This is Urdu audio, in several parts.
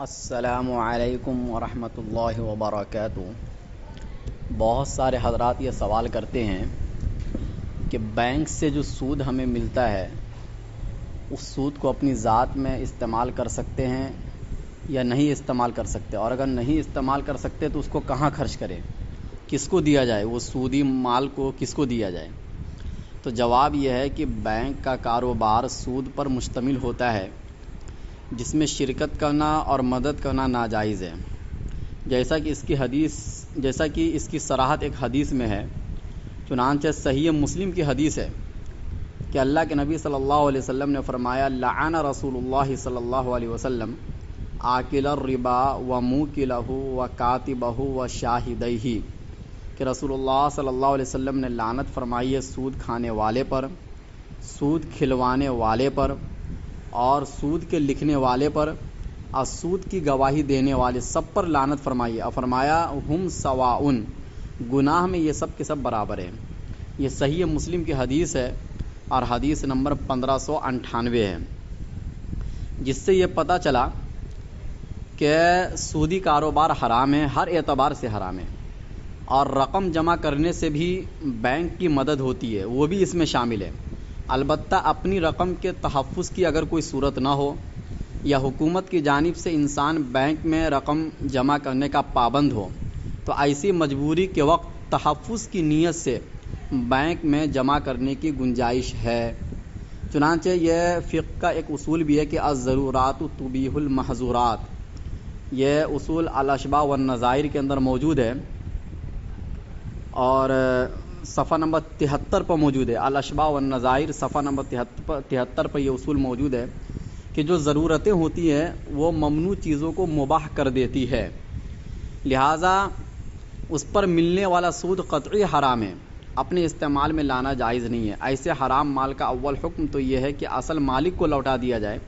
السلام علیکم ورحمۃ اللہ وبرکاتہ۔ بہت سارے حضرات یہ سوال کرتے ہیں کہ بینک سے جو سود ہمیں ملتا ہے اس سود کو اپنی ذات میں استعمال کر سکتے ہیں یا نہیں استعمال کر سکتے، اور اگر نہیں استعمال کر سکتے تو اس کو کہاں خرچ کریں، کس کو دیا جائے، وہ سودی مال کو کس کو دیا جائے۔ تو جواب یہ ہے کہ بینک کا کاروبار سود پر مشتمل ہوتا ہے جس میں شرکت کرنا اور مدد کرنا ناجائز ہے، جیسا کہ اس کی صراحت ایک حدیث میں ہے۔ چنانچہ صحیح مسلم کی حدیث ہے کہ اللہ کے نبی صلی اللہ علیہ وسلم نے فرمایا، لعن رسول اللہ صلی اللہ علیہ وسلم آکل الربا و موکلہ و کاتبہ و شاہدیہ، کہ رسول اللہ صلی اللہ علیہ وسلم نے لعنت فرمائی ہے سود کھانے والے پر، سود کھلوانے والے پر، اور سود کے لکھنے والے پر، اور سود کی گواہی دینے والے، سب پر لعنت فرمائی ہے، اور فرمایا ہم سواؤن، گناہ میں یہ سب کے سب برابر ہیں۔ یہ صحیح مسلم کی حدیث ہے اور حدیث نمبر 1598 ہے، جس سے یہ پتہ چلا کہ سودی کاروبار حرام ہے، ہر اعتبار سے حرام ہے، اور رقم جمع کرنے سے بھی بینک کی مدد ہوتی ہے، وہ بھی اس میں شامل ہے۔ البتہ اپنی رقم کے تحفظ کی اگر کوئی صورت نہ ہو یا حکومت کی جانب سے انسان بینک میں رقم جمع کرنے کا پابند ہو تو ایسی مجبوری کے وقت تحفظ کی نیت سے بینک میں جمع کرنے کی گنجائش ہے۔ چنانچہ یہ فقہ کا ایک اصول بھی ہے کہ الضرورات تبیح المحظورات، یہ اصول الاشباہ والنظائر کے اندر موجود ہے اور صفحہ نمبر 73 پر موجود ہے۔ الاشباہ والنظائر صفحہ نمبر 73 پر یہ اصول موجود ہے کہ جو ضرورتیں ہوتی ہیں وہ ممنوع چیزوں کو مباح کر دیتی ہے، لہٰذا اس پر ملنے والا سود قطعی حرام ہے، اپنے استعمال میں لانا جائز نہیں ہے۔ ایسے حرام مال کا اول حکم تو یہ ہے کہ اصل مالک کو لوٹا دیا جائے،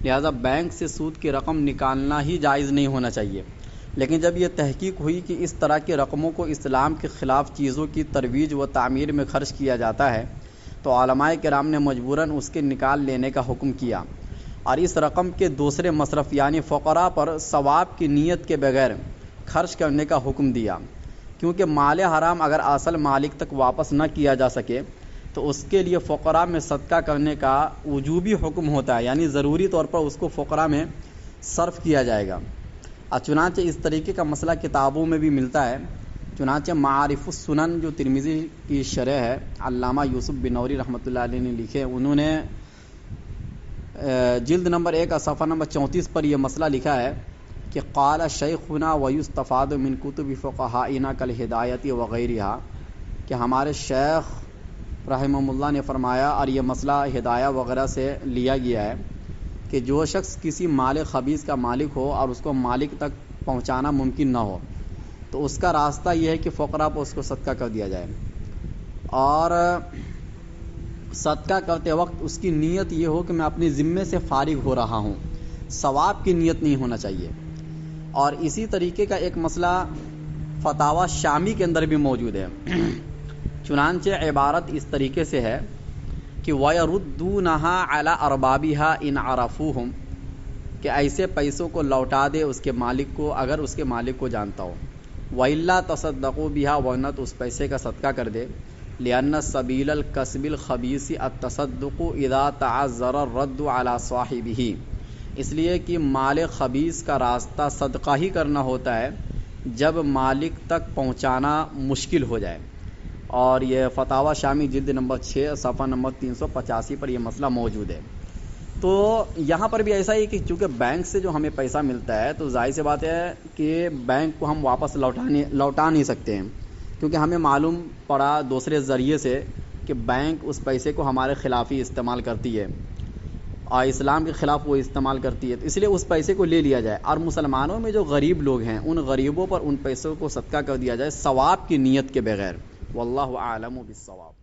لہٰذا بینک سے سود کی رقم نکالنا ہی جائز نہیں ہونا چاہیے۔ لیکن جب یہ تحقیق ہوئی کہ اس طرح کی رقموں کو اسلام کے خلاف چیزوں کی ترویج و تعمیر میں خرچ کیا جاتا ہے تو علماء کرام نے مجبوراً اس کے نکال لینے کا حکم کیا، اور اس رقم کے دوسرے مصرف یعنی فقراء پر ثواب کی نیت کے بغیر خرچ کرنے کا حکم دیا، کیونکہ مال حرام اگر اصل مالک تک واپس نہ کیا جا سکے تو اس کے لیے فقراء میں صدقہ کرنے کا وجوبی حکم ہوتا ہے، یعنی ضروری طور پر اس کو فقراء میں صرف کیا جائے گا۔ چنانچہ اس طریقے کا مسئلہ کتابوں میں بھی ملتا ہے۔ چنانچہ معارف السنن جو ترمذی کی شرح ہے، علامہ یوسف بنوری رحمۃ اللہ علیہ نے لکھے، انہوں نے جلد نمبر 1 صفحہ نمبر 34 پر یہ مسئلہ لکھا ہے کہ قال شیخنا ویستفاد من کتب فقہائنا کالہدایۃ وغیرہا، کہ ہمارے شیخ رحمہ اللہ نے فرمایا، اور یہ مسئلہ ہدایہ وغیرہ سے لیا گیا ہے، کہ جو شخص کسی مال خبیث کا مالک ہو اور اس کو مالک تک پہنچانا ممکن نہ ہو تو اس کا راستہ یہ ہے کہ فقراء پر اس کو صدقہ کر دیا جائے، اور صدقہ کرتے وقت اس کی نیت یہ ہو کہ میں اپنے ذمے سے فارغ ہو رہا ہوں، ثواب کی نیت نہیں ہونا چاہیے۔ اور اسی طریقے کا ایک مسئلہ فتاوی شامی کے اندر بھی موجود ہے۔ چنانچہ عبارت اس طریقے سے ہے کہ وَيَرُدُّونَهَا عَلَىٰ أَرْبَابِهَا إِنْ عَرَفُوهُمْ، کہ ایسے پیسوں کو لوٹا دے اس کے مالک کو اگر اس کے مالک کو جانتا ہو، وَإِلَّا تَصَدَّقُوا بِهَا، ورنہ تو اس پیسے کا صدقہ کر دے، لِأَنَّ سَبِيلَ الْكَسْبِ الْخَبِيثِ التَّصَدُّقُ إِذَا تَعَذَّرَ الرَّدُّ عَلَىٰ صَاحِبِهِ، اس لیے کہ مال خبیث کا راستہ صدقہ ہی کرنا ہوتا ہے جب مالک تک پہنچانا مشکل ہو جائے۔ اور یہ فتاوی شامی جلد نمبر 6 صفحہ نمبر 385 پر یہ مسئلہ موجود ہے۔ تو یہاں پر بھی ایسا ہی کہ چونکہ بینک سے جو ہمیں پیسہ ملتا ہے تو ظاہر سی بات ہے کہ بینک کو ہم واپس لوٹا نہیں سکتے ہیں، کیونکہ ہمیں معلوم پڑا دوسرے ذریعے سے کہ بینک اس پیسے کو ہمارے خلاف ہی استعمال کرتی ہے اور اسلام کے خلاف وہ استعمال کرتی ہے، تو اس لیے اس پیسے کو لے لیا جائے، اور مسلمانوں میں جو غریب لوگ ہیں ان غریبوں پر ان پیسوں کو صدقہ کر دیا جائے ثواب کی نیت کے بغیر۔ واللہ اعلم بالصواب۔